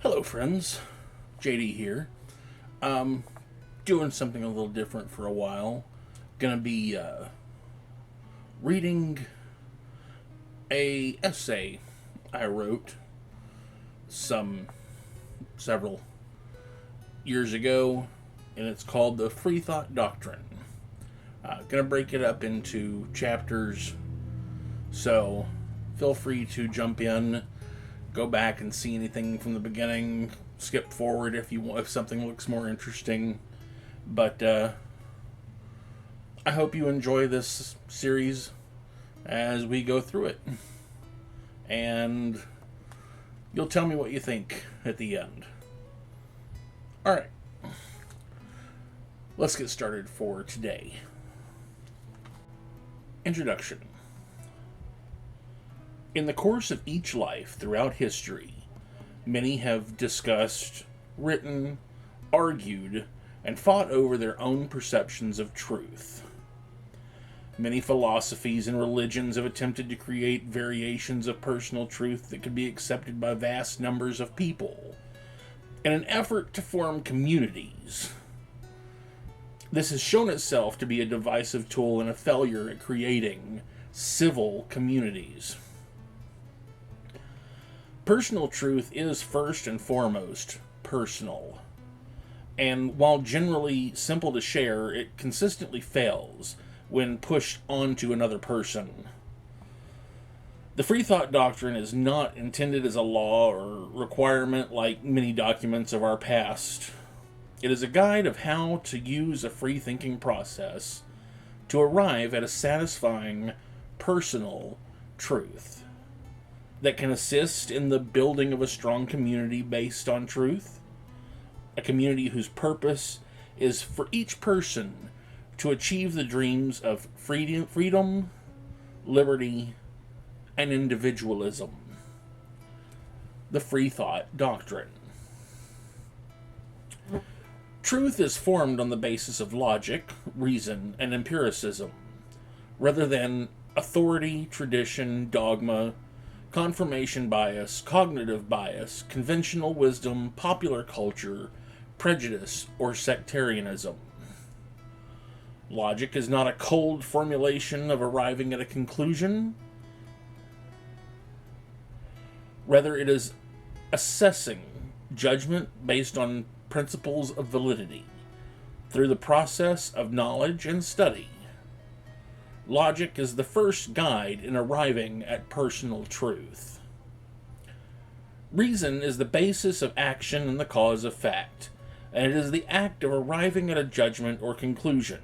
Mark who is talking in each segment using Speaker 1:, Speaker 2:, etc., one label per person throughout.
Speaker 1: Hello, friends. JD here. Doing something a little different for a while. Gonna be reading a essay I wrote several years ago, and it's called the Freethought Doctrine. Gonna break it up into chapters, so feel free to jump in, go back and see anything from the beginning, skip forward if something looks more interesting. But I hope you enjoy this series as we go through it, and you'll tell me what you think at the end. All right, let's get started for today. Introduction. In the course of each life throughout history, many have discussed, written, argued, and fought over their own perceptions of truth. Many philosophies and religions have attempted to create variations of personal truth that could be accepted by vast numbers of people in an effort to form communities. This has shown itself to be a divisive tool and a failure at creating civil communities. Personal truth is first and foremost personal, and while generally simple to share, it consistently fails when pushed onto another person. The Freethought Doctrine is not intended as a law or requirement like many documents of our past. It is a guide of how to use a free-thinking process to arrive at a satisfying personal truth that can assist in the building of a strong community based on truth, a community whose purpose is for each person to achieve the dreams of freedom, liberty, and individualism. The Freethought Doctrine. Truth is formed on the basis of logic, reason, and empiricism, rather than authority, tradition, dogma, confirmation bias, cognitive bias, conventional wisdom, popular culture, prejudice, or sectarianism. Logic is not a cold formulation of arriving at a conclusion. Rather, it is assessing judgment based on principles of validity through the process of knowledge and study. Logic is the first guide in arriving at personal truth. Reason is the basis of action and the cause of fact, and it is the act of arriving at a judgment or conclusion.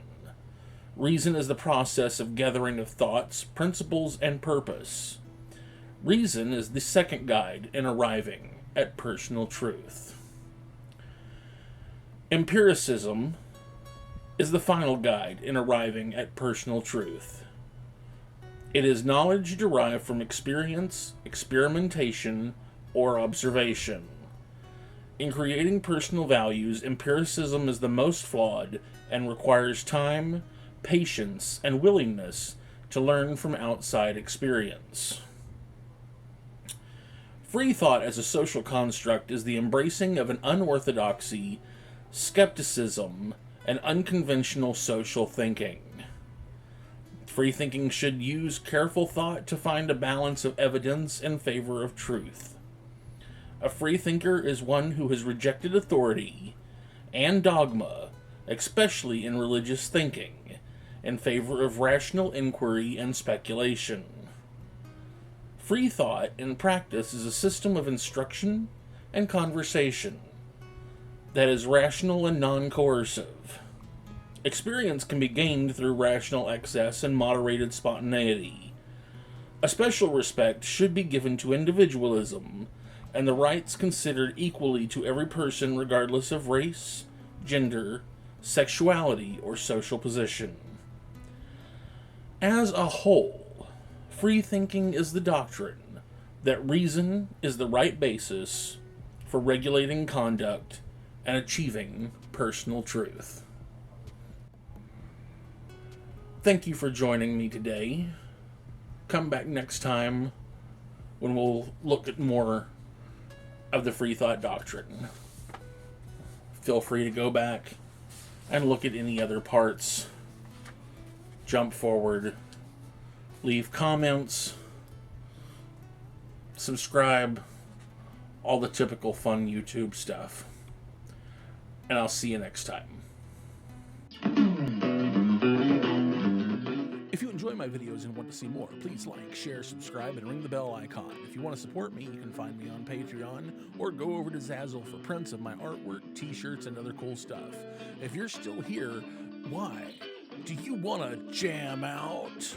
Speaker 1: Reason is the process of gathering of thoughts, principles, and purpose. Reason is the second guide in arriving at personal truth. Empiricism is the final guide in arriving at personal truth. It is knowledge derived from experience, experimentation, or observation. In creating personal values, empiricism is the most flawed and requires time, patience, and willingness to learn from outside experience. Free thought as a social construct is the embracing of an unorthodoxy, skepticism, and unconventional social thinking. Free thinking should use careful thought to find a balance of evidence in favor of truth. A free thinker is one who has rejected authority and dogma, especially in religious thinking, in favor of rational inquiry and speculation. Free thought in practice is a system of instruction and conversation that is rational and non-coercive. Experience can be gained through rational excess and moderated spontaneity. A special respect should be given to individualism and the rights considered equally to every person regardless of race, gender, sexuality, or social position. As a whole, free thinking is the doctrine that reason is the right basis for regulating conduct and achieving personal truth. Thank you for joining me today. Come back next time when we'll look at more of the Freethought Doctrine. Feel free to go back and look at any other parts. Jump forward. Leave comments. Subscribe. All the typical fun YouTube stuff. And I'll see you next time. If you enjoy my videos and want to see more, please like, share, subscribe, and ring the bell icon. If you want to support me, you can find me on Patreon, or go over to Zazzle for prints of my artwork, t-shirts, and other cool stuff. If you're still here, why? Do you want to jam out?